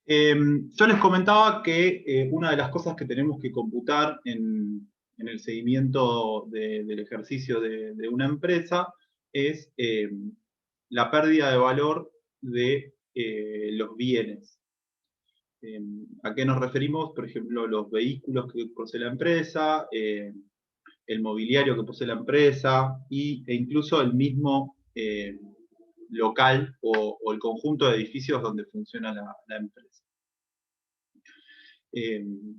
Yo les comentaba que una de las cosas que tenemos que computar en el seguimiento del ejercicio de una empresa es la pérdida de valor de los bienes. ¿A qué nos referimos? Por ejemplo, los vehículos que posee la empresa, el mobiliario que posee la empresa e incluso el mismo local o el conjunto de edificios donde funciona la empresa.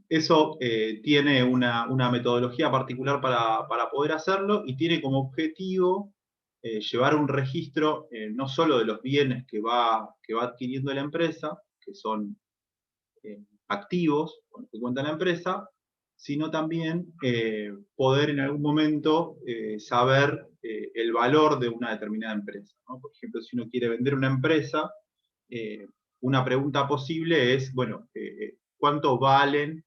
Eso tiene una metodología particular para poder hacerlo y tiene como objetivo llevar un registro no solo de los bienes que va adquiriendo la empresa, que son activos con los que cuenta la empresa, sino también poder en algún momento saber el valor de una determinada empresa, ¿no? Por ejemplo, si uno quiere vender una empresa, una pregunta posible es, bueno, ¿cuánto vale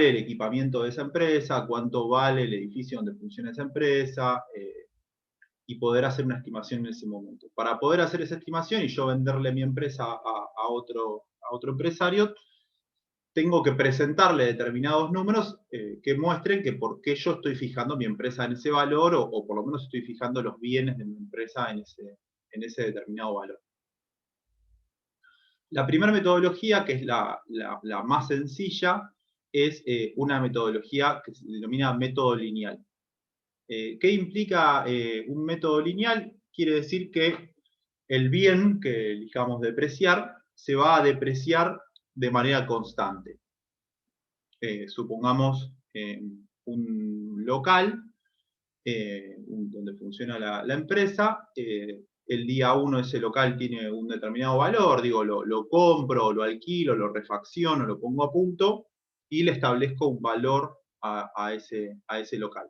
el equipamiento de esa empresa? ¿Cuánto vale el edificio donde funciona esa empresa? Y poder hacer una estimación en ese momento. Para poder hacer esa estimación y yo venderle mi empresa a otro empresario, tengo que presentarle determinados números que muestren que por qué yo estoy fijando mi empresa en ese valor o por lo menos estoy fijando los bienes de mi empresa en ese determinado valor. La primera metodología, que es la más sencilla, es una metodología que se denomina método lineal. ¿Qué implica un método lineal? Quiere decir que el bien que elijamos depreciar se va a depreciar de manera constante. Supongamos un local donde funciona la empresa, el día 1 ese local tiene un determinado valor, digo, lo compro, lo alquilo, lo refacciono, lo pongo a punto y le establezco un valor a ese local.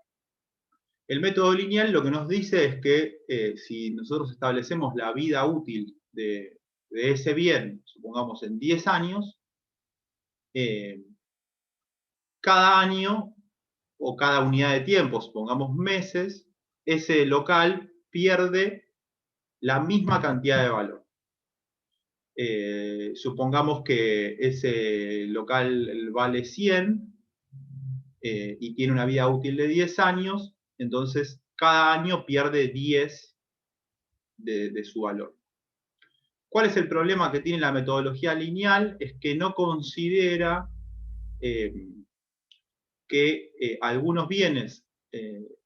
El método lineal lo que nos dice es que si nosotros establecemos la vida útil de ese bien, supongamos en 10 años, cada año o cada unidad de tiempo, supongamos meses, ese local pierde la misma cantidad de valor. Supongamos que ese local vale 100 y tiene una vida útil de 10 años, entonces cada año pierde 10 de su valor. ¿Cuál es el problema que tiene la metodología lineal? Es que no considera que algunos bienes,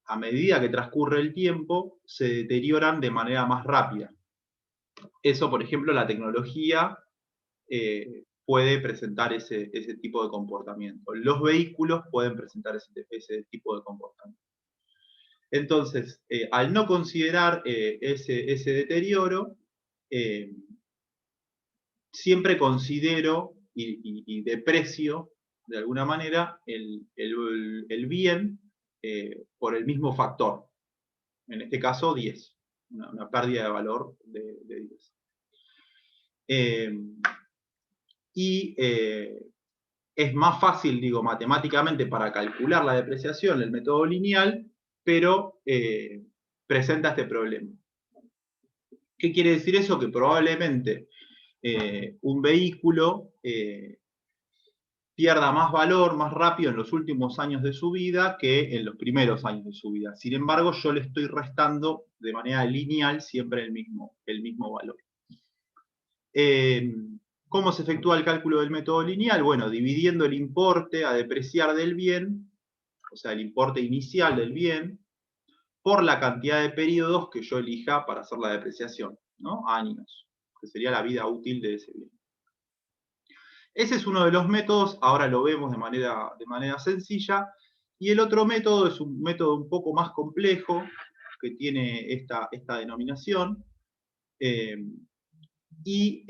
a medida que transcurre el tiempo, se deterioran de manera más rápida. Eso, por ejemplo, la tecnología puede presentar ese tipo de comportamiento. Los vehículos pueden presentar ese tipo de comportamiento. Entonces, al no considerar ese deterioro, siempre considero y deprecio de alguna manera el bien por el mismo factor. En este caso, 10. Una pérdida de valor de 10. Es más fácil, digo, matemáticamente para calcular la depreciación, el método lineal, pero presenta este problema. ¿Qué quiere decir eso? Que probablemente un vehículo pierda más valor, más rápido en los últimos años de su vida que en los primeros años de su vida. Sin embargo, yo le estoy restando de manera lineal siempre el mismo valor. ¿Cómo se efectúa el cálculo del método lineal? Bueno, dividiendo el importe a depreciar del bien, o sea, el importe inicial del bien, por la cantidad de periodos que yo elija para hacer la depreciación, ¿no? Años, que sería la vida útil de ese bien. Ese es uno de los métodos, ahora lo vemos de manera sencilla, y el otro método es un método un poco más complejo, que tiene esta denominación, y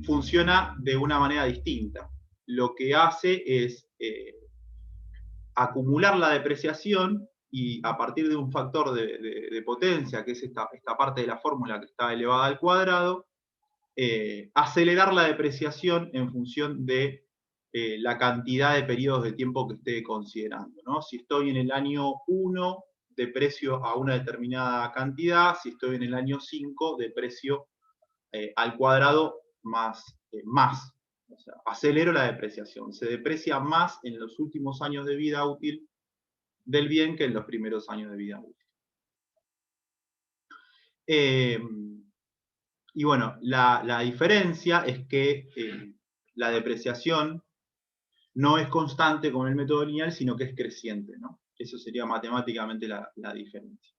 funciona de una manera distinta. Lo que hace es acumular la depreciación y a partir de un factor de potencia, que es esta parte de la fórmula que está elevada al cuadrado, acelerar la depreciación en función de la cantidad de periodos de tiempo que esté considerando, ¿no? Si estoy en el año 1 deprecio a una determinada cantidad, si estoy en el año 5, deprecio al cuadrado más. O sea, acelero la depreciación. Se deprecia más en los últimos años de vida útil del bien que en los primeros años de vida útil. Y bueno, la diferencia es que la depreciación no es constante con el método lineal, sino que es creciente, ¿no? Eso sería matemáticamente la diferencia.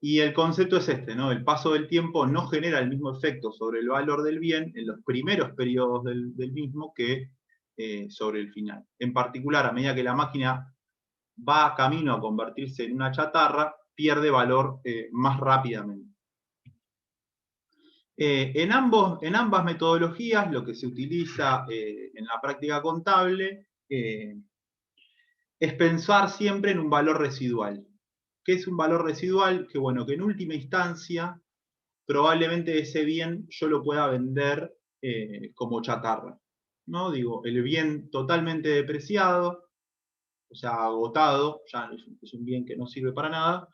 Y el concepto es este, ¿no? El paso del tiempo no genera el mismo efecto sobre el valor del bien en los primeros periodos del mismo que sobre el final. En particular, a medida que la máquina va camino a convertirse en una chatarra, pierde valor más rápidamente. En ambas metodologías, lo que se utiliza en la práctica contable es pensar siempre en un valor residual. ¿Qué es un valor residual? Que bueno, que en última instancia, probablemente ese bien yo lo pueda vender como chatarra, ¿no? Digo, el bien totalmente depreciado, o sea, agotado, ya es un bien que no sirve para nada,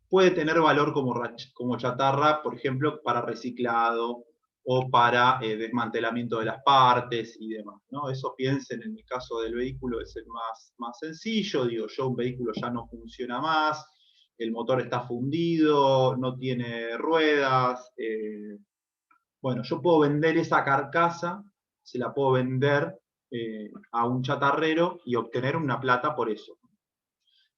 puede tener valor como chatarra, por ejemplo, para reciclado o para desmantelamiento de las partes y demás, ¿no? Eso piensen, en el caso del vehículo es el más sencillo, digo, yo un vehículo ya no funciona más, el motor está fundido, no tiene ruedas, bueno, yo puedo vender esa carcasa, se la puedo vender a un chatarrero y obtener una plata por eso.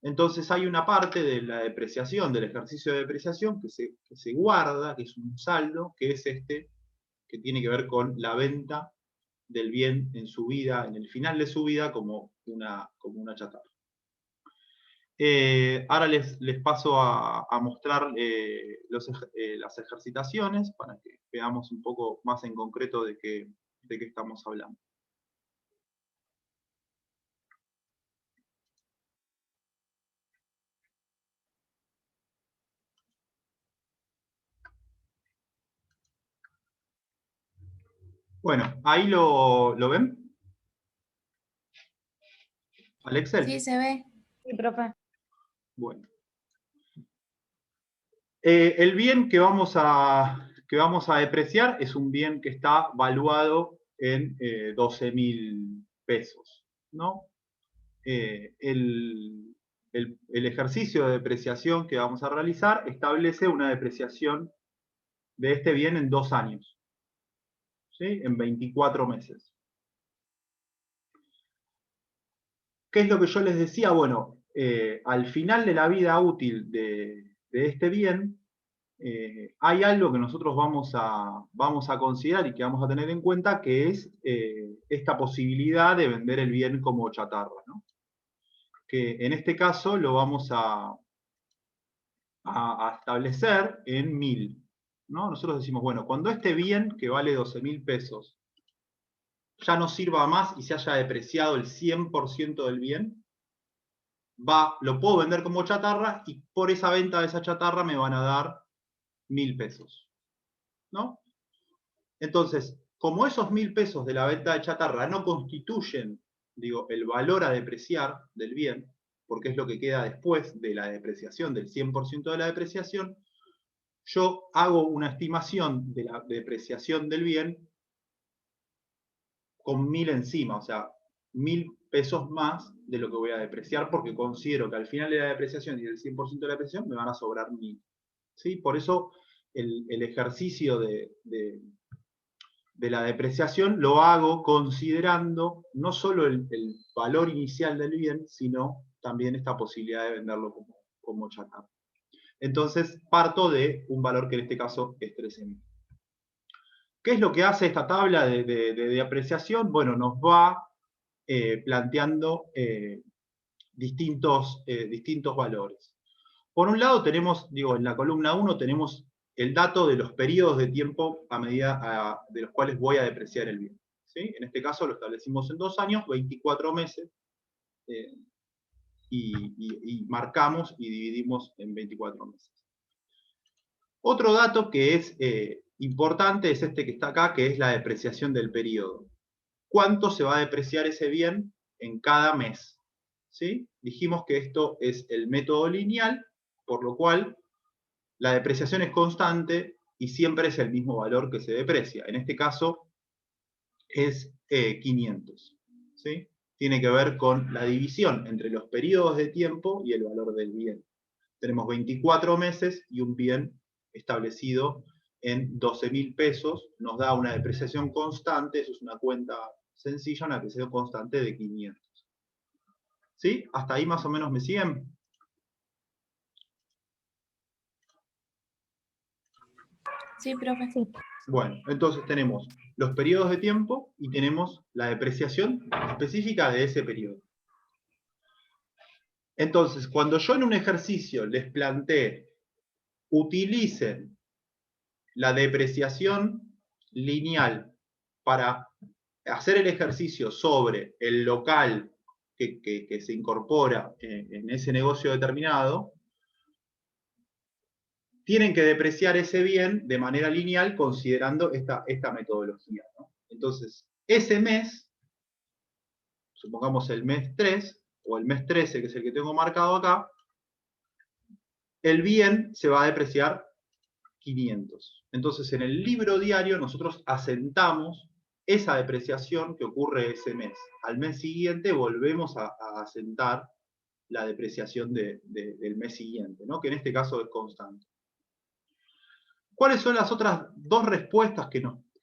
Entonces hay una parte de la depreciación, del ejercicio de depreciación, que se guarda, que es un saldo, que es este, que tiene que ver con la venta del bien en su vida, en el final de su vida, como una chatarra. Ahora les paso a mostrar las ejercitaciones para que veamos un poco más en concreto de qué estamos hablando. Bueno, ahí lo ven. ¿Al Excel? Sí, se ve. Sí, profe. Bueno. El bien que vamos a depreciar es un bien que está valuado en 12.000 pesos, ¿no? El ejercicio de depreciación que vamos a realizar establece una depreciación de este bien en 2 años, ¿sí? En 24 meses. ¿Qué es lo que yo les decía? Bueno, al final de la vida útil de este bien, hay algo que nosotros vamos a considerar y que vamos a tener en cuenta, que es esta posibilidad de vender el bien como chatarra, ¿no? Que en este caso lo vamos a establecer en 1.000, ¿no? Nosotros decimos, bueno, cuando este bien, que vale 12.000 pesos, ya no sirva más y se haya depreciado el 100% del bien, lo puedo vender como chatarra y por esa venta de esa chatarra me van a dar 1.000 pesos, ¿no? Entonces, como esos 1.000 pesos de la venta de chatarra no constituyen, digo, el valor a depreciar del bien, porque es lo que queda después de la depreciación, del 100% de la depreciación, yo hago una estimación de la depreciación del bien con 1.000 encima, o sea, 1.000 pesos más de lo que voy a depreciar, porque considero que al final de la depreciación y del 100% de la depreciación me van a sobrar 1.000. ¿Sí? Por eso el ejercicio de la depreciación lo hago considerando no solo el valor inicial del bien, sino también esta posibilidad de venderlo como chatarra. Entonces, parto de un valor que en este caso es 13.000. ¿Qué es lo que hace esta tabla de apreciación? Bueno, nos va planteando distintos valores. Por un lado tenemos, digo, en la columna 1 tenemos el dato de los periodos de tiempo a medida de los cuales voy a depreciar el bien, ¿sí? En este caso lo establecimos en 2 años, 24 meses, y marcamos y dividimos en 24 meses. Otro dato que es importante es este que está acá, que es la depreciación del periodo. ¿Cuánto se va a depreciar ese bien en cada mes? ¿sí? Dijimos que esto es el método lineal, por lo cual la depreciación es constante y siempre es el mismo valor que se deprecia. En este caso es 500. ¿Sí? Tiene que ver con la división entre los periodos de tiempo y el valor del bien. Tenemos 24 meses y un bien establecido en 12.000 pesos, nos da una depreciación constante, eso es una cuenta sencilla, una depreciación constante de 500. ¿Sí? ¿Hasta ahí más o menos me siguen? Sí, profe. Sí. Bueno, entonces tenemos los periodos de tiempo y tenemos la depreciación específica de ese periodo. Entonces, cuando yo en un ejercicio les planteé, utilicen la depreciación lineal para hacer el ejercicio sobre el local que se incorpora en ese negocio determinado, tienen que depreciar ese bien de manera lineal considerando esta metodología, ¿no? Entonces, ese mes, supongamos el mes 3, o el mes 13, que es el que tengo marcado acá, el bien se va a depreciar 500. Entonces, en el libro diario nosotros asentamos esa depreciación que ocurre ese mes. Al mes siguiente volvemos a asentar la depreciación del mes siguiente, ¿no? Que en este caso es constante. ¿Cuáles son las otras dos respuestas que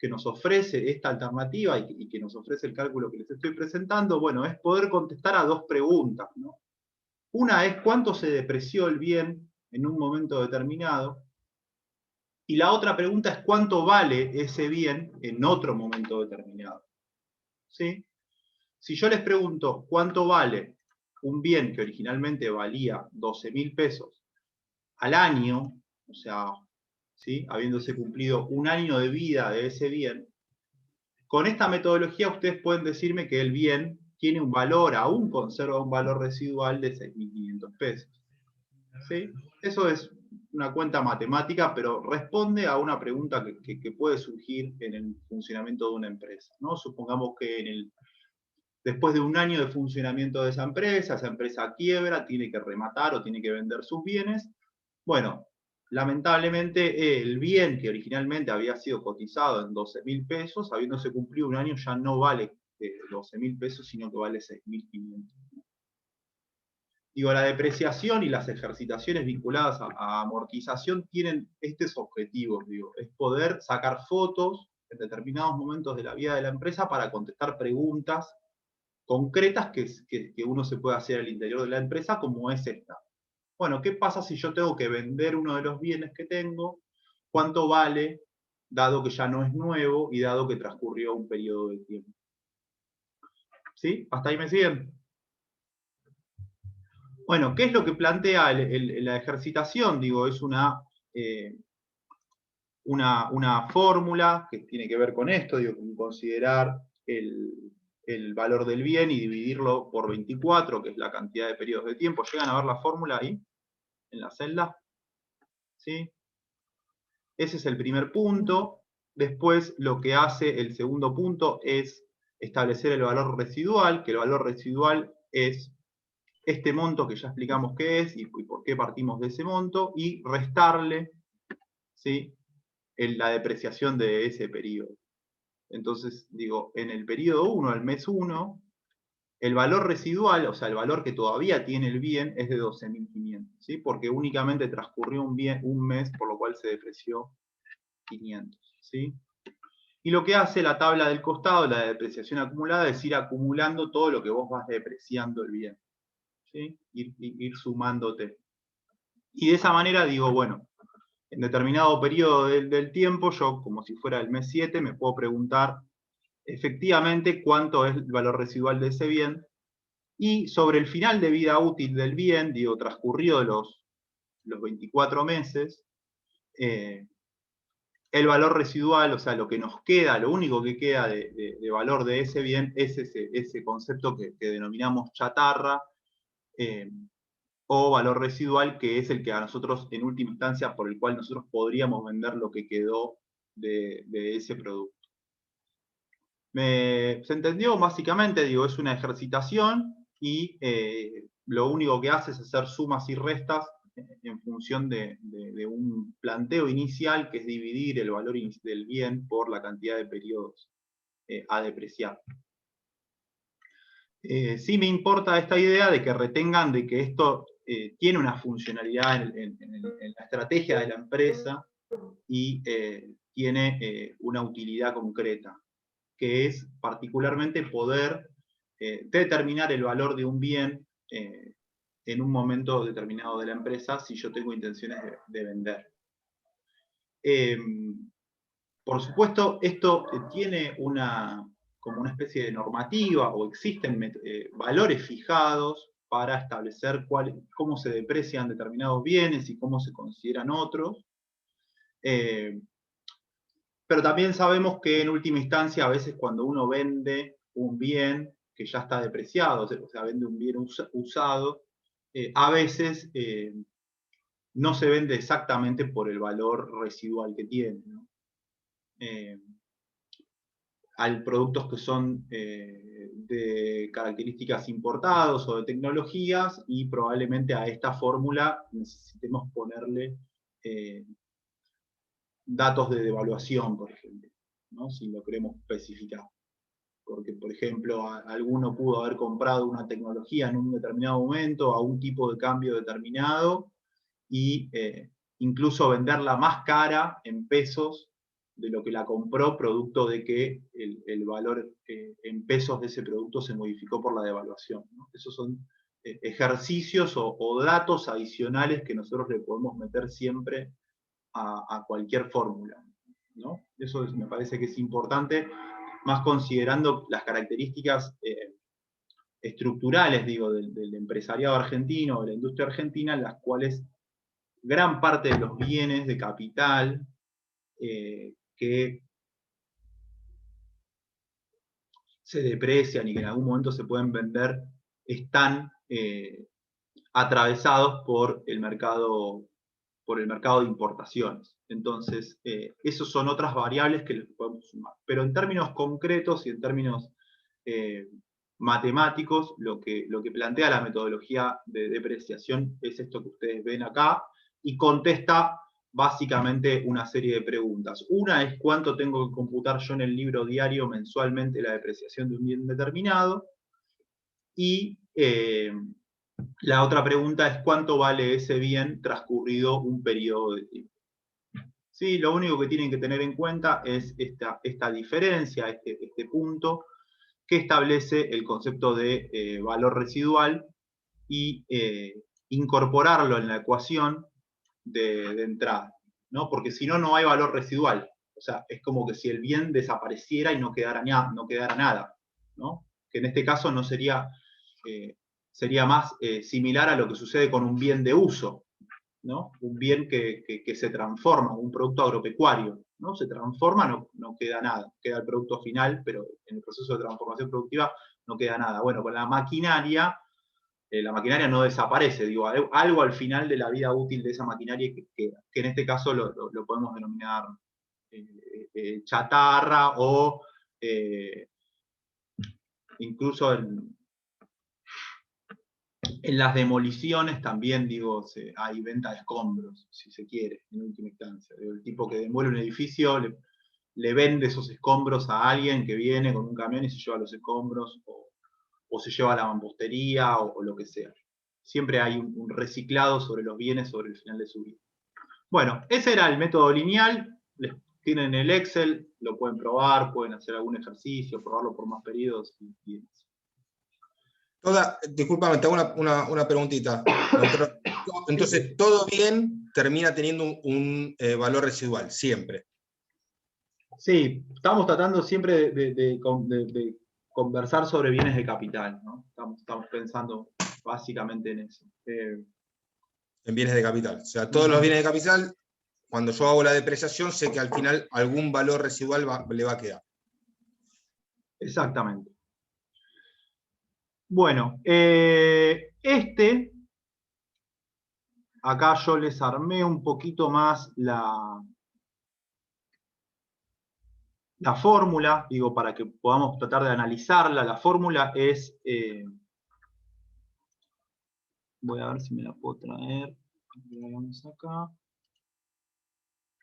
nos ofrece esta alternativa y que nos ofrece el cálculo que les estoy presentando? Bueno, es poder contestar a dos preguntas, ¿no? Una es cuánto se depreció el bien en un momento determinado, y la otra pregunta es cuánto vale ese bien en otro momento determinado. ¿Sí? Si yo les pregunto cuánto vale un bien que originalmente valía 12.000 pesos al año, o sea, ¿sí? Habiéndose cumplido un año de vida de ese bien, con esta metodología ustedes pueden decirme que el bien tiene un valor, aún conserva un valor residual de 6.500 pesos. ¿Sí? Eso es una cuenta matemática, pero responde a una pregunta que puede surgir en el funcionamiento de una empresa, ¿no? Supongamos que después de un año de funcionamiento de esa empresa quiebra, tiene que rematar o tiene que vender sus bienes. Bueno, lamentablemente el bien que originalmente había sido cotizado en 12.000 pesos, habiéndose cumplido un año, ya no vale 12.000 pesos, sino que vale 6.500. Digo, la depreciación y las ejercitaciones vinculadas a amortización tienen estos objetivos, digo, es poder sacar fotos en determinados momentos de la vida de la empresa para contestar preguntas concretas que uno se puede hacer al interior de la empresa, como es esta. Bueno, ¿qué pasa si yo tengo que vender uno de los bienes que tengo? ¿Cuánto vale, dado que ya no es nuevo y dado que transcurrió un periodo de tiempo? ¿Sí? ¿Hasta ahí me siguen? Bueno, ¿qué es lo que plantea la ejercitación? Digo, es una fórmula que tiene que ver con esto, digo, con considerar el valor del bien y dividirlo por 24, que es la cantidad de periodos de tiempo. ¿Llegan a ver la fórmula ahí, en la celda? ¿Sí? Ese es el primer punto. Después, lo que hace el segundo punto es establecer el valor residual, que el valor residual es este monto que ya explicamos qué es y por qué partimos de ese monto, y restarle, ¿sí?, la depreciación de ese periodo. Entonces, digo, en el periodo 1, el mes 1, el valor residual, o sea, el valor que todavía tiene el bien, es de 12.500, ¿sí? Porque únicamente transcurrió un mes, por lo cual se depreció 500, ¿sí? Y lo que hace la tabla del costado, la depreciación acumulada, es ir acumulando todo lo que vos vas depreciando el bien, ¿sí? Ir sumándote. Y de esa manera digo, bueno, en determinado periodo del tiempo, yo, como si fuera el mes 7, me puedo preguntar efectivamente cuánto es el valor residual de ese bien, y sobre el final de vida útil del bien, digo, transcurrido los 24 meses, el valor residual, o sea, lo que nos queda, lo único que queda de valor de ese bien es ese concepto que denominamos chatarra, o valor residual, que es el que a nosotros, en última instancia, por el cual nosotros podríamos vender lo que quedó de ese producto. ¿Se entendió? Básicamente, digo, es una ejercitación y lo único que hace es hacer sumas y restas en función de un planteo inicial, que es dividir el valor del bien por la cantidad de periodos a depreciar. Sí me importa esta idea de que retengan de que esto tiene una funcionalidad en la estrategia de la empresa y tiene una utilidad concreta, que es particularmente poder determinar el valor de un bien en un momento determinado de la empresa si yo tengo intenciones de vender. Por supuesto, esto tiene como una especie de normativa, o existen valores fijados para establecer cómo se deprecian determinados bienes y cómo se consideran otros. Pero también sabemos que en última instancia, a veces cuando uno vende un bien que ya está depreciado, o sea, vende un bien usado, a veces no se vende exactamente por el valor residual que tiene, ¿no? Hay productos que son de características importados o de tecnologías, y probablemente a esta fórmula necesitemos ponerle datos de devaluación, por ejemplo, ¿no? Si lo queremos especificar. Porque, por ejemplo, alguno pudo haber comprado una tecnología en un determinado momento a un tipo de cambio determinado, y incluso venderla más cara en pesos de lo que la compró, producto de que el valor en pesos de ese producto se modificó por la devaluación, ¿no? Esos son ejercicios o datos adicionales que nosotros le podemos meter siempre a cualquier fórmula, ¿no? Eso me parece que es importante, más considerando las características estructurales, digo, del empresariado argentino, de la industria argentina, en las cuales gran parte de los bienes de capital que se deprecian y que en algún momento se pueden vender, están atravesados por el mercado de importaciones. Entonces, esas son otras variables que les podemos sumar. Pero en términos concretos y en términos matemáticos, lo que plantea la metodología de depreciación es esto que ustedes ven acá, y contesta básicamente una serie de preguntas. Una es cuánto tengo que computar yo en el libro diario mensualmente la depreciación de un bien determinado, y la otra pregunta es cuánto vale ese bien transcurrido un periodo de tiempo. Sí, lo único que tienen que tener en cuenta es esta diferencia, este punto que establece el concepto de valor residual, y incorporarlo en la ecuación de entrada, ¿no? Porque si no, no hay valor residual. O sea, es como que si el bien desapareciera y no quedara nada, ¿no? Que en este caso no sería, sería más similar a lo que sucede con un bien de uso, ¿no? Un bien que se transforma, un producto agropecuario, ¿no? Se transforma, no queda nada, queda el producto final, pero en el proceso de transformación productiva no queda nada. Bueno, con la maquinaria no desaparece, digo, algo al final de la vida útil de esa maquinaria que queda, que en este caso lo podemos denominar chatarra, o incluso en las demoliciones también, digo, hay venta de escombros, si se quiere, en última instancia. El tipo que demole un edificio le vende esos escombros a alguien que viene con un camión y se lleva los escombros, o se lleva a la mampostería, o lo que sea. Siempre hay un reciclado sobre los bienes sobre el final de su vida. Bueno, ese era el método lineal. Tienen el Excel, lo pueden probar, pueden hacer algún ejercicio, probarlo por más periodos y demás. Discúlpame, te hago una preguntita. Entonces, todo bien termina teniendo un valor residual, siempre. Sí, estamos tratando siempre de conversar sobre bienes de capital, ¿no? Estamos pensando básicamente en eso. En bienes de capital. O sea, todos los bienes de capital, cuando yo hago la depreciación, sé que al final algún valor residual le va a quedar. Exactamente. Bueno, acá yo les armé un poquito más la fórmula, digo, para que podamos tratar de analizarla. La fórmula es Voy a ver si me la puedo traer. Vamos acá.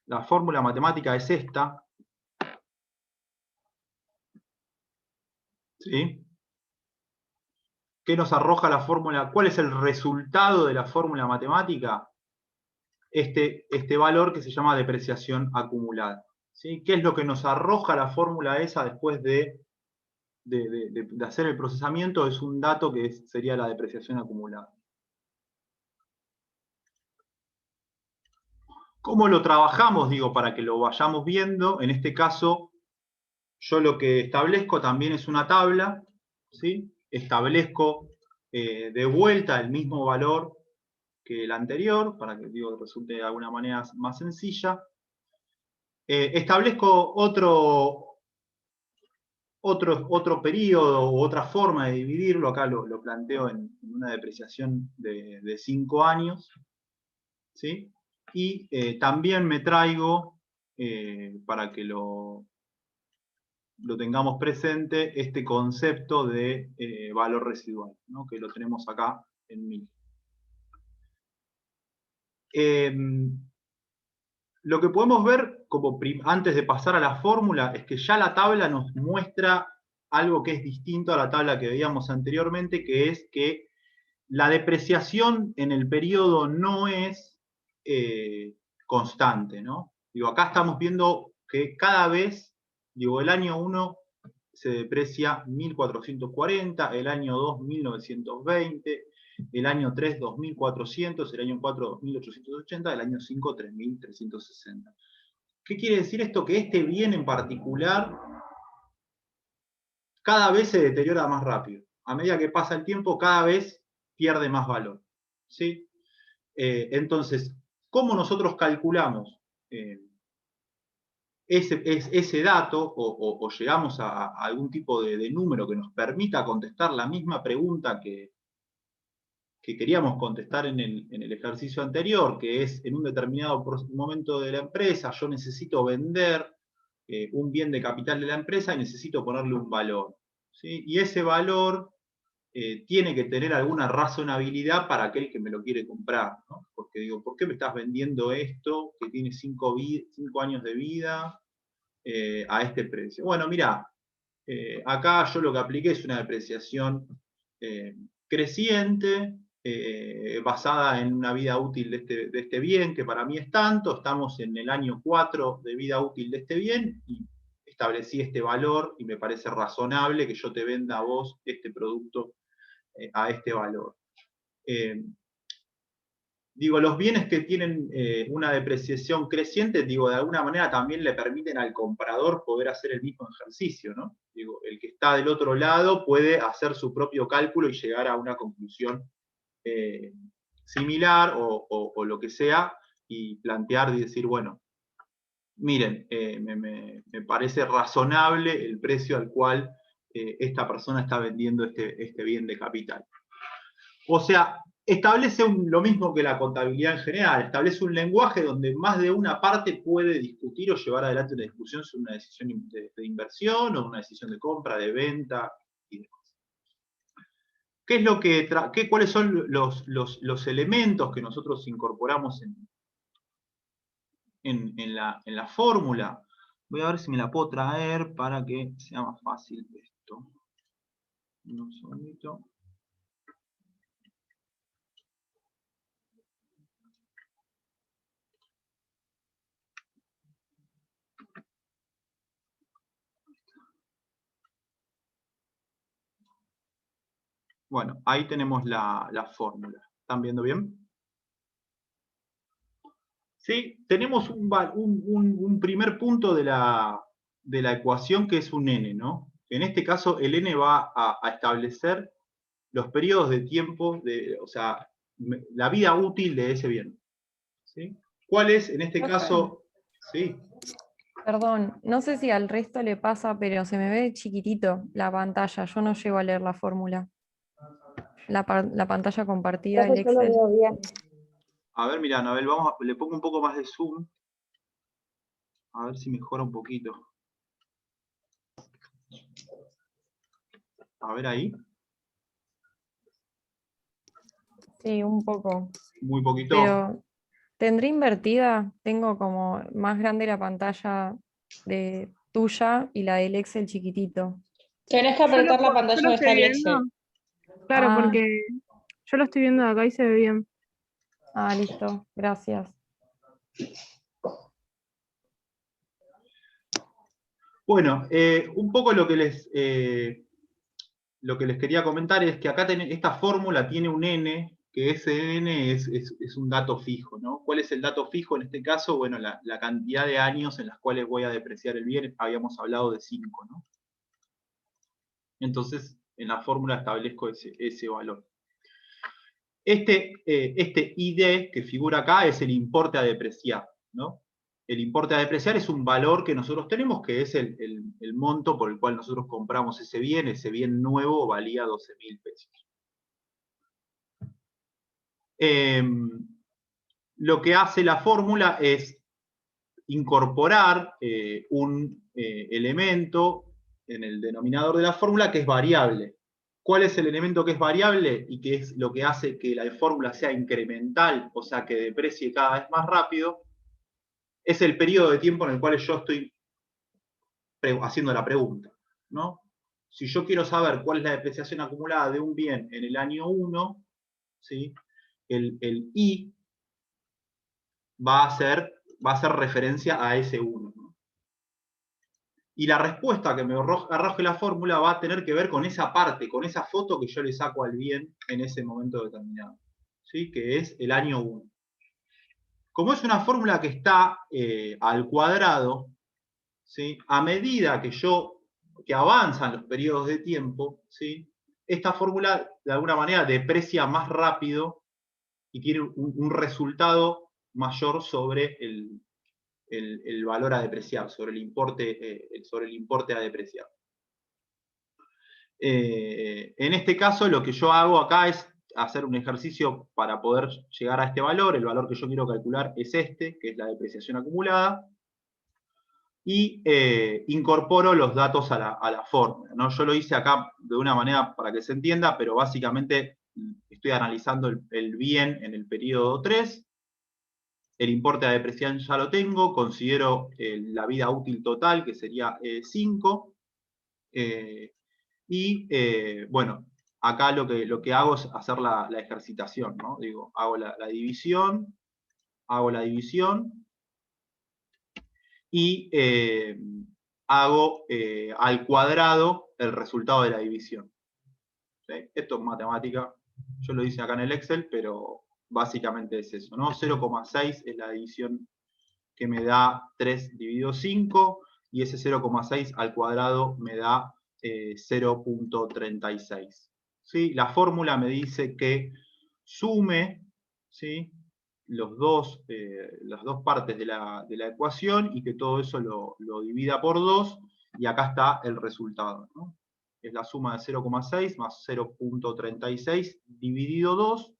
La fórmula matemática es esta. ¿Sí? ¿Qué nos arroja la fórmula? ¿Cuál es el resultado de la fórmula matemática? Este valor que se llama depreciación acumulada. ¿Sí? ¿Qué es lo que nos arroja la fórmula esa después de hacer el procesamiento? Es un dato que sería la depreciación acumulada. ¿Cómo lo trabajamos? Digo, para que lo vayamos viendo. En este caso, yo lo que establezco también es una tabla, ¿sí? Establezco de vuelta el mismo valor que el anterior, para que resulte de alguna manera más sencilla. Establezco otro periodo u otra forma de dividirlo. Acá lo planteo en una depreciación de 5 años. ¿Sí? Y también me traigo, para que lo tengamos presente, este concepto de valor residual, ¿no? Que lo tenemos acá en 1000. Lo que podemos ver, antes de pasar a la fórmula, es que ya la tabla nos muestra algo que es distinto a la tabla que veíamos anteriormente, que es que la depreciación en el periodo no es constante, ¿no? Acá estamos viendo que cada vez, el año 1 se deprecia 1440, el año 2 1920, el año 3 2400, el año 4 2880, el año 5 3360. ¿Qué quiere decir esto? Que este bien en particular cada vez se deteriora más rápido. A medida que pasa el tiempo, cada vez pierde más valor. ¿Sí? Entonces, ¿cómo nosotros calculamos ese dato o llegamos a algún tipo de número que nos permita contestar la misma pregunta que queríamos contestar en el ejercicio anterior, que es en un determinado momento de la empresa yo necesito vender un bien de capital de la empresa y necesito ponerle un valor? ¿Sí? Y ese valor tiene que tener alguna razonabilidad para aquel que me lo quiere comprar, ¿no? Porque digo, ¿por qué me estás vendiendo esto que tiene 5 años de vida a este precio? Bueno, mira, acá yo lo que apliqué es una depreciación creciente, basada en una vida útil de este bien, que para mí es tanto. Estamos en el año 4 de vida útil de este bien, y establecí este valor, y me parece razonable que yo te venda a vos este producto a este valor. Los bienes que tienen una depreciación creciente, de alguna manera también le permiten al comprador poder hacer el mismo ejercicio, ¿no? El que está del otro lado puede hacer su propio cálculo y llegar a una conclusión similar o lo que sea, y plantear y decir, bueno, miren, me parece razonable el precio al cual esta persona está vendiendo este bien de capital. O sea, establece lo mismo que la contabilidad en general, establece un lenguaje donde más de una parte puede discutir o llevar adelante una discusión sobre una decisión de inversión o una decisión de compra, de venta y demás. ¿Cuáles son los elementos que nosotros incorporamos en la fórmula? Voy a ver si me la puedo traer para que sea más fácil esto. Un segundito. Bueno, ahí tenemos la fórmula. ¿Están viendo bien? ¿Sí? Tenemos un primer punto de la ecuación, que es un n, ¿no? En este caso, el n va a establecer los periodos de tiempo, o sea, la vida útil de ese bien. ¿Sí? ¿Cuál es, en este caso? Sí. Perdón, no sé si al resto le pasa, pero se me ve chiquitito la pantalla. Yo no llego a leer la fórmula. La pantalla compartida del Yo lo Excel. veo bien. A ver, mira, Anabel, le pongo un poco más de zoom. A ver si mejora un poquito. A ver ahí. Sí, un poco. Muy poquito. Pero tendré invertida, tengo como más grande la pantalla de tuya y la del Excel chiquitito. Tenés que apretar la pantalla yo lo donde estoy está el viendo. Excel. Claro, Ah. porque yo lo estoy viendo de acá y se ve bien. Ah, listo, gracias. Bueno, un poco lo que les quería comentar es que acá esta fórmula tiene un n, que ese n es un dato fijo, ¿no? ¿Cuál es el dato fijo en este caso? Bueno, la cantidad de años en las cuales voy a depreciar el bien, habíamos hablado de 5, ¿no? Entonces, en la fórmula establezco ese valor. Este ID que figura acá es el importe a depreciar, ¿no? El importe a depreciar es un valor que nosotros tenemos, que es el monto por el cual nosotros compramos ese bien nuevo valía 12.000 pesos. Lo que hace la fórmula es incorporar un elemento en el denominador de la fórmula que es variable. ¿Cuál es el elemento que es variable y que es lo que hace que la fórmula sea incremental, o sea, que deprecie cada vez más rápido? Es el periodo de tiempo en el cual yo estoy haciendo la pregunta, ¿no? Si yo quiero saber cuál es la depreciación acumulada de un bien en el año 1, ¿sí? El I va a hacer referencia a ese 1, ¿no? Y la respuesta que me arroje la fórmula va a tener que ver con esa parte, con esa foto que yo le saco al bien en ese momento determinado, ¿sí? Que es el año 1. Como es una fórmula que está al cuadrado, ¿sí? A medida que avanzan los periodos de tiempo, ¿sí? Esta fórmula de alguna manera deprecia más rápido y tiene un resultado mayor sobre el valor a depreciar, sobre el importe a depreciar. En este caso, lo que yo hago acá es hacer un ejercicio para poder llegar a este valor. El valor que yo quiero calcular es este, que es la depreciación acumulada. Y incorporo los datos a la fórmula, ¿no? Yo lo hice acá de una manera para que se entienda, pero básicamente estoy analizando el bien en el periodo 3. El importe a depreciar ya lo tengo, considero la vida útil total, que sería 5. Bueno, acá lo que hago es hacer la ejercitación, ¿no? Digo, hago la división, y hago al cuadrado el resultado de la división. ¿Sí? Esto es matemática, yo lo hice acá en el Excel, pero básicamente es eso, ¿no? 0,6 es la división que me da 3 dividido 5, y ese 0,6 al cuadrado me da 0,36. ¿Sí? La fórmula me dice que sume, ¿sí? las dos partes de la ecuación y que todo eso lo divida por 2, y acá está el resultado, ¿no? Es la suma de 0,6 más 0,36 dividido 2,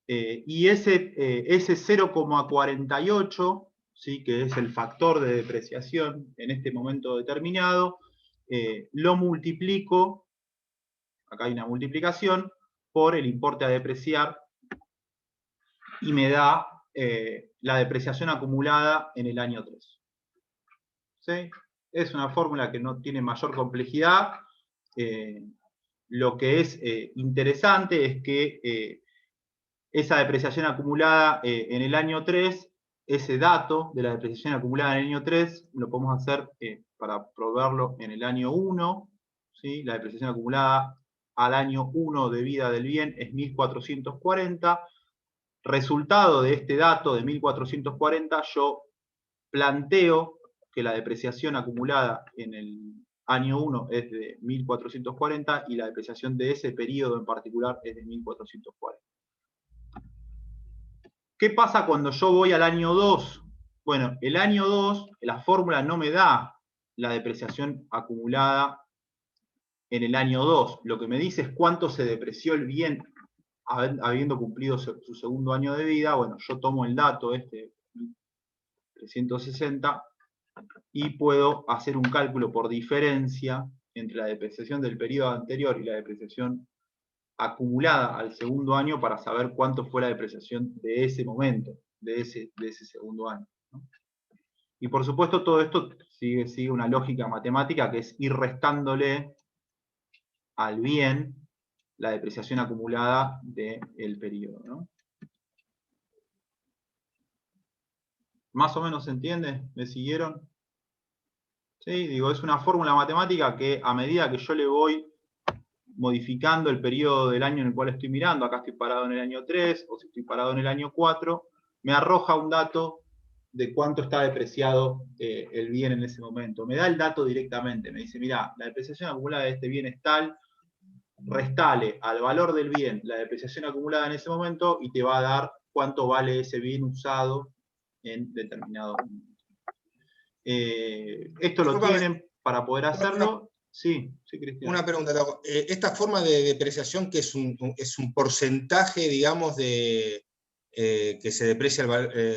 y ese 0,48, ¿sí? Que es el factor de depreciación en este momento determinado, lo multiplico, acá hay una multiplicación, por el importe a depreciar, y me da la depreciación acumulada en el año 3. ¿Sí? Es una fórmula que no tiene mayor complejidad. Lo que es interesante es que esa depreciación acumulada en el año 3, ese dato de la depreciación acumulada en el año 3, lo podemos hacer para probarlo en el año 1. ¿Sí? La depreciación acumulada al año 1 de vida del bien es 1.440. Resultado de este dato de 1.440, yo planteo que la depreciación acumulada en el año 1 es de 1.440 y la depreciación de ese periodo en particular es de 1.440. ¿Qué pasa cuando yo voy al año 2? Bueno, el año 2, la fórmula no me da la depreciación acumulada en el año 2. Lo que me dice es cuánto se depreció el bien habiendo cumplido su segundo año de vida. Bueno, yo tomo el dato, 360, y puedo hacer un cálculo por diferencia entre la depreciación del periodo anterior y la depreciación acumulada al segundo año para saber cuánto fue la depreciación de ese momento, de ese segundo año, ¿no? Y por supuesto todo esto sigue una lógica matemática que es ir restándole al bien la depreciación acumulada del periodo, ¿no? ¿Más o menos se entiende? ¿Me siguieron? Sí, digo, es una fórmula matemática que a medida que yo le voy modificando el periodo del año en el cual estoy mirando, acá estoy parado en el año 3, o si estoy parado en el año 4, me arroja un dato de cuánto está depreciado el bien en ese momento. Me da el dato directamente, me dice, mira, la depreciación acumulada de este bien es tal, restale al valor del bien la depreciación acumulada en ese momento y te va a dar cuánto vale ese bien usado en determinado momento. Esto lo tienen para poder hacerlo. Sí, Cristian. Una pregunta, esta forma de depreciación, que es un porcentaje, digamos, que se deprecia,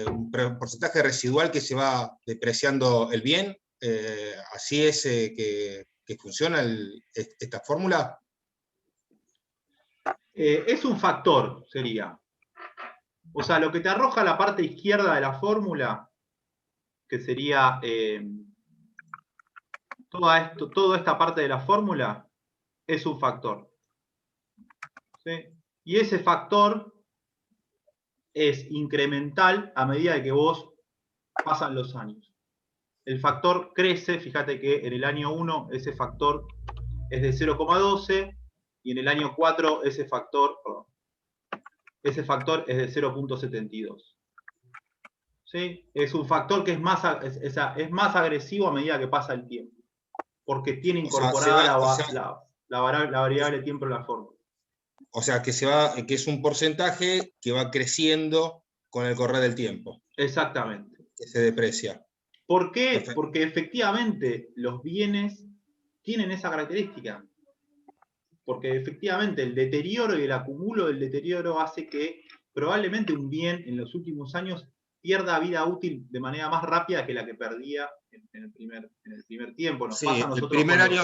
un porcentaje residual que se va depreciando el bien, ¿así es que funciona esta fórmula? Es un factor, sería. O sea, lo que te arroja la parte izquierda de la fórmula, que sería toda esta parte de la fórmula, es un factor. ¿Sí? Y ese factor es incremental a medida de que vos pasan los años. El factor crece, fíjate que en el año 1 ese factor es de 0,12 y en el año 4 ese factor es de 0,72. ¿Sí? Es un factor que es más agresivo a medida que pasa el tiempo, porque tiene incorporada la variable tiempo en la fórmula. O sea, que es un porcentaje que va creciendo con el correr del tiempo. Exactamente. Que se deprecia. ¿Por qué? Perfecto. Porque efectivamente los bienes tienen esa característica. Porque efectivamente el deterioro y el acumulo del deterioro hace que probablemente un bien en los últimos años pierda vida útil de manera más rápida que la que perdía en el primer tiempo. Nos pasa a nosotros el primer año,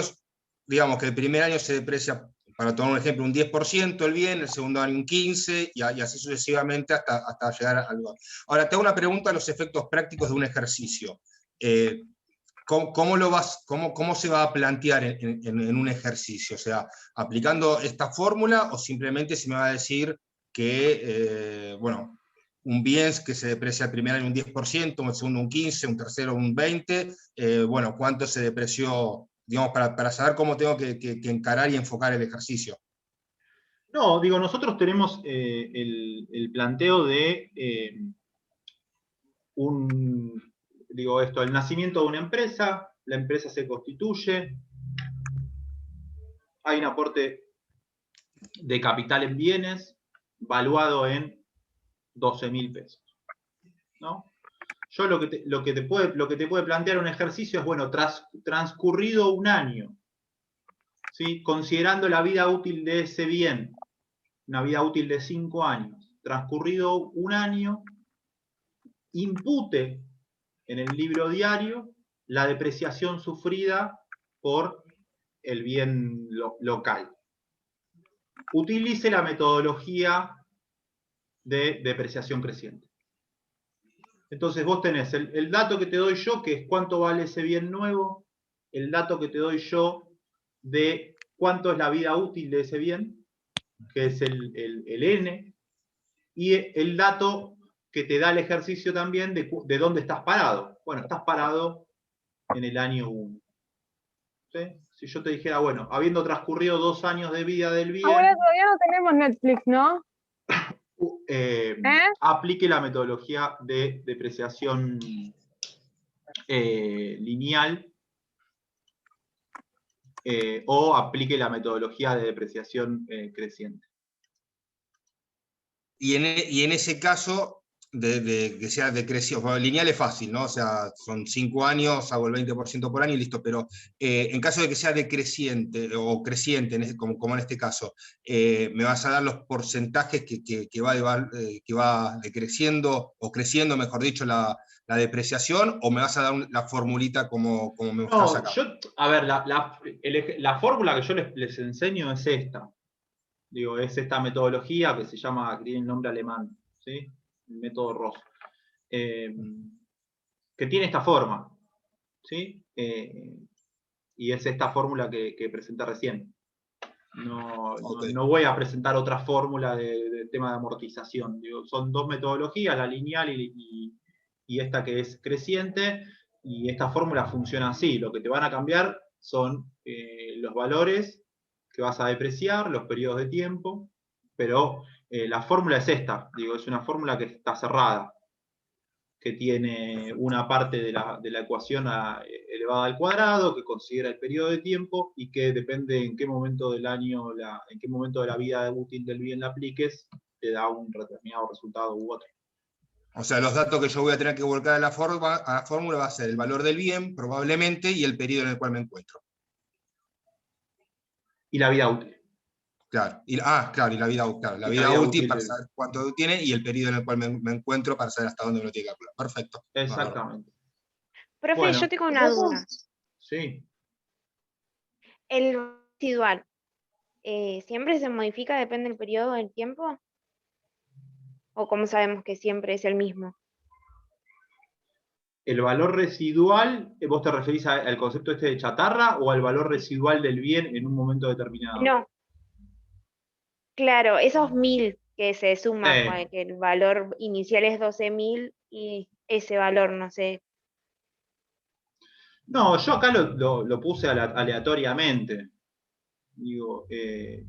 digamos que el primer año se deprecia, para tomar un ejemplo, un 10% el bien, el segundo año un 15%, y así sucesivamente hasta llegar a algo. Ahora, te hago una pregunta a los efectos prácticos de un ejercicio. ¿Cómo se va a plantear en un ejercicio? O sea, ¿aplicando esta fórmula o simplemente se me va a decir que, bueno, un bien que se deprecia el primer año un 10%, el segundo un 15%, un tercero un 20%, bueno, ¿cuánto se depreció, digamos, para saber cómo tengo que encarar y enfocar el ejercicio? No, digo, nosotros tenemos el planteo de el nacimiento de una empresa, la empresa se constituye, hay un aporte de capital en bienes valuado en 12.000 pesos, ¿no? Yo lo que te puede plantear un ejercicio es, bueno, transcurrido un año, ¿sí? Considerando la vida útil de ese bien, una vida útil de 5 años, transcurrido un año, impute en el libro diario la depreciación sufrida por el bien local. Utilice la metodología de depreciación creciente. Entonces vos tenés el dato que te doy yo, que es cuánto vale ese bien nuevo, el dato que te doy yo de cuánto es la vida útil de ese bien, que es el N, y el dato que te da el ejercicio también de dónde estás parado. Bueno, estás parado en el año 1. ¿Sí? Si yo te dijera, bueno, habiendo transcurrido 2 años de vida del bien... Ahora todavía no tenemos Netflix, ¿no? Aplique la metodología de depreciación lineal o aplique la metodología de depreciación creciente. Y en ese caso, de que sea decreciente, bueno, lineal es fácil, ¿no? O sea, son 5 años, hago el 20% por año y listo, pero en caso de que sea decreciente o creciente, como en este caso, ¿me vas a dar los porcentajes que va decreciendo, o creciendo, mejor dicho, la depreciación, o me vas a dar la formulita como me mostrás acá? A ver, la fórmula que yo les enseño es esta. Digo, es esta metodología que se llama, que tiene el nombre alemán, ¿sí? El método Ross. Que tiene esta forma, ¿sí? Y es esta fórmula que presenté recién. No voy a presentar otra fórmula de tema de amortización. Digo, son dos metodologías, la lineal y esta que es creciente, y esta fórmula funciona así. Lo que te van a cambiar son los valores que vas a depreciar, los periodos de tiempo, pero la fórmula es esta. Digo, es una fórmula que está cerrada, que tiene una parte de la ecuación elevada al cuadrado, que considera el periodo de tiempo, y que depende en qué momento del año, en qué momento de la vida útil del bien la apliques, te da un determinado resultado u otro. O sea, los datos que yo voy a tener que volcar a la fórmula va a ser el valor del bien, probablemente, y el periodo en el cual me encuentro. Y la vida útil. Claro, y la vida útil, claro, la Y vida la vida útil útil para saber cuánto tiene, y el periodo en el cual me encuentro para saber hasta dónde me lo tiene que calcular. Perfecto. Exactamente. Profe, Bueno. yo tengo una duda. Sí. ¿El residual siempre se modifica, depende del periodo del tiempo? ¿O cómo sabemos que siempre es el mismo? ¿El valor residual, vos te referís al concepto este de chatarra, o al valor residual del bien en un momento determinado? No, claro, esos 1000 que se suman, que el valor inicial es 12.000 y ese valor, no sé. No, yo acá lo puse aleatoriamente. Digo,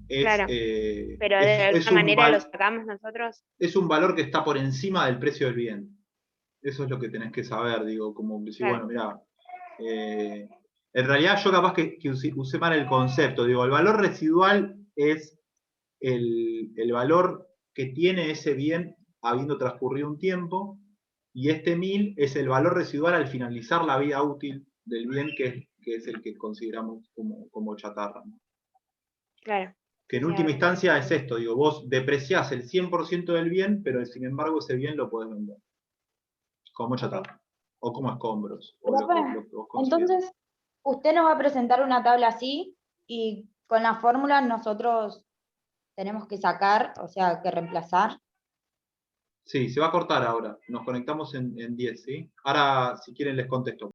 Claro, pero de alguna manera lo sacamos nosotros. Es un valor que está por encima del precio del bien. Eso es lo que tenés que saber, digo, como decir, Claro. bueno, mirá, en realidad yo capaz que usé mal el concepto. Digo, el valor residual es el valor que tiene ese bien habiendo transcurrido un tiempo, y este 1000 es el valor residual al finalizar la vida útil del bien, que es el que consideramos como chatarra. Claro. Que en última instancia es esto, digo, vos depreciás el 100% del bien, pero sin embargo ese bien lo podés vender como chatarra, o como escombros, o lo que vos consideres. Entonces, usted nos va a presentar una tabla así, y con la fórmula nosotros tenemos que sacar, o sea, que reemplazar. Sí, se va a cortar ahora. Nos conectamos en 10, ¿sí? Ahora, si quieren, les contesto.